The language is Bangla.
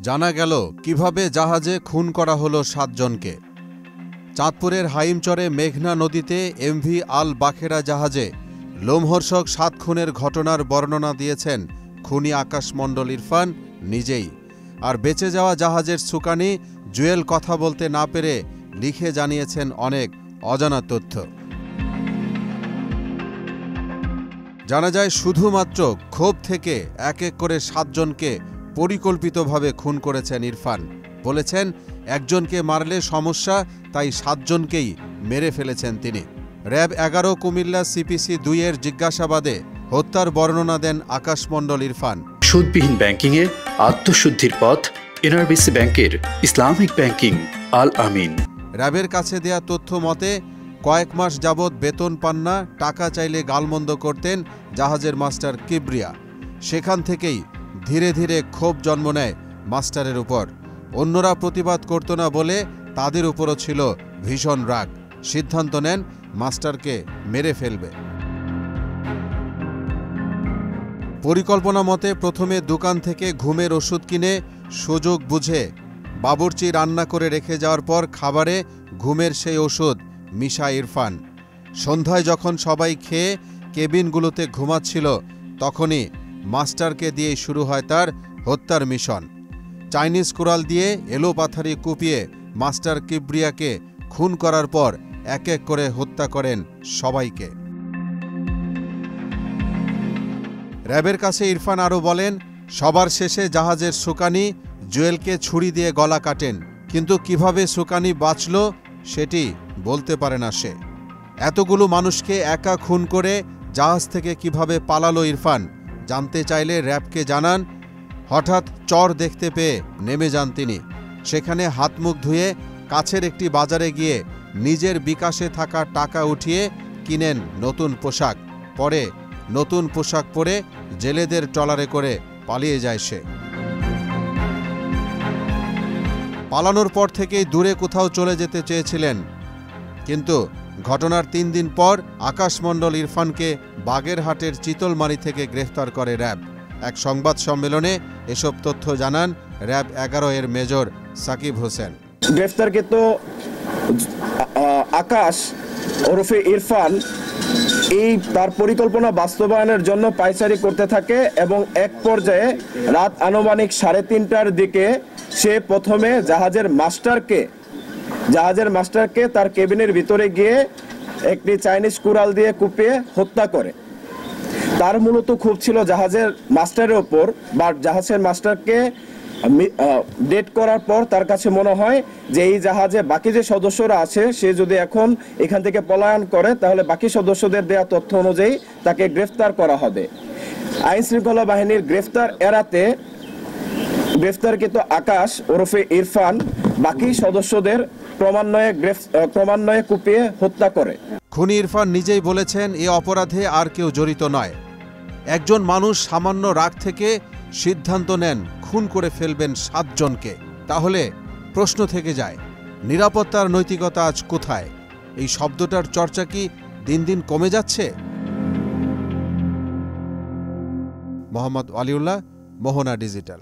জানা গেল কিভাবে জাহাজে খুন করা হলো ৭ জনকে। চাঁদপুরের হাইমচরে মেঘনা নদীতে এমভি আল বাখেরা জাহাজে লোমহর্ষক ৭ খুনের ঘটনার বর্ণনা দিয়েছেন খুনি আকাশ মণ্ডল ইরফান নিজেই। আর বেঁচে যাওয়া জাহাজের সুকানি জুয়েল কথা বলতে না পেরে লিখে জানিয়েছেন অনেক অজানা তথ্য। জানা যায় শুধুমাত্র ক্ষোভ থেকে এক এক করে ৭ জনকে পরিকল্পিতভাবে খুন করেছেন ইরফান। বলেছেন একজনকে মারলে সমস্যা, তাই ৭ জনকেই মেরে ফেলেছেন তিনি। র্যাব ১১ কুমিল্লা সিপিসি ২ এর জিজ্ঞাসাবাদে হত্যার বর্ণনা দেন আকাশ মণ্ডল ইরফান। সুদবিহীন ব্যাংকিংয়ে আত্মশুদ্ধির পথ এনআরবিসি ব্যাংকের ইসলামিক ব্যাংকিং আল আমিন। র্যাবের কাছে দেয়া তথ্য মতে কয়েক মাস যাবৎ বেতন পান না, টাকা চাইলে গালমন্দ করতেন জাহাজের মাস্টার কিবরিয়া। সেখান থেকেই ধীরে ধীরে ক্ষোভ জন্ম নেয় মাস্টারের উপর। অন্যরা প্রতিবাদ করত না বলে তাদের উপরও ছিল ভীষণ রাগ। সিদ্ধান্ত নেন মাস্টারকে মেরে ফেলবে। পরিকল্পনা মতে প্রথমে দোকান থেকে ঘুমের ওষুধ কিনে সুযোগ বুঝে বাবুর্চি রান্না করে রেখে যাওয়ার পর খাবারে ঘুমের সেই ওষুধ মিশায় ইরফান। সন্ধ্যায় যখন সবাই খেয়ে কেবিনগুলোতে ঘুমাচ্ছিল তখনই মাস্টারকে দিয়েই শুরু হয় তার হত্যার মিশন। চাইনিজ কুড়াল দিয়ে এলোপাথারি কুপিয়ে মাস্টার কিবরিয়াকে খুন করার পর এক এক করে হত্যা করেন সবাইকে। র্যাবের কাছে ইরফান আরও বলেন, সবার শেষে জাহাজের সুকানি জুয়েলকে ছুরি দিয়ে গলা কাটেন, কিন্তু কিভাবে সুকানি বাঁচল সেটি বলতে পারে না সে। এতগুলো মানুষকে একা খুন করে জাহাজ থেকে কিভাবে পালালো ইরফান জানতে চাইলে র্যাবকে জানান হঠাৎ চর দেখতে পেয়ে নেমে যান তিনি। সেখানে হাত মুখ ধুয়ে কাছের একটি বাজারে গিয়ে নিজের বিকাশে থাকা টাকা উঠিয়ে কিনেন নতুন পোশাক। পরে নতুন পোশাক পরে জেলেদের ট্রলারে করে পালিয়ে যায় সে। পালানোর পর থেকেই দূরে কোথাও চলে যেতে চেয়েছিলেন, কিন্তু ঘটনার ৩ দিন পর আকাশ মণ্ডল ইরফানকে বাগেরহাটের চিতলমারি থেকে গ্রেফতার করে র্যাব। এক সংবাদ সম্মেলনে এসব তথ্য জানান র্যাব ১১ এর মেজর সাকিব হোসেন। গ্রেফতারকৃত আকাশ ওরফে ইরফান এই তার পরিকল্পনা বাস্তবায়নের জন্য পায়চারি করতে থাকে এবং এক পর্যায়ে রাত আনুমানিক ৩:৩০টার দিকে সে প্রথমে জাহাজের মাস্টারকে তার কেবিনের ভিতরে গিয়ে একটি চাইনিজ কুড়াল দিয়ে কুপিয়ে হত্যা করে। তার মূলত ক্ষোভ ছিল জাহাজের মাস্টারের ওপর, বা জাহাজের মাস্টারকে ডেট করার পর তার কাছে মনে হয় যে এই জাহাজে বাকি যে সদস্যরা আছে সে যদি এখন এখান থেকে পলায়ন করে তাহলে বাকি সদস্যদের দেয়া তথ্য অনুযায়ী তাকে গ্রেফতার করা হবে। আইন শৃঙ্খলা বাহিনীর গ্রেফতার এড়াতে গ্রেফতারকৃত আকাশ ওরফে ইরফান বাকি সদস্যদের ক্রমান্বয়ে কুপিয়ে হত্যা করে। খুনি ইরফান নিজেই বলেছেন এ অপরাধে আর কেউ জড়িত নয়। একজন মানুষ সামান্য রাগ থেকে সিদ্ধান্ত নেন খুন করে ফেলবেন ৭ জনকে। তাহলে প্রশ্ন থেকে যায়, নিরাপত্তার নৈতিকতা আজ কোথায়? এই শব্দটার চর্চা কি দিন দিন কমে যাচ্ছে? মোহাম্মদ ওয়ালিউল্লাহ, মোহনা ডিজিটাল।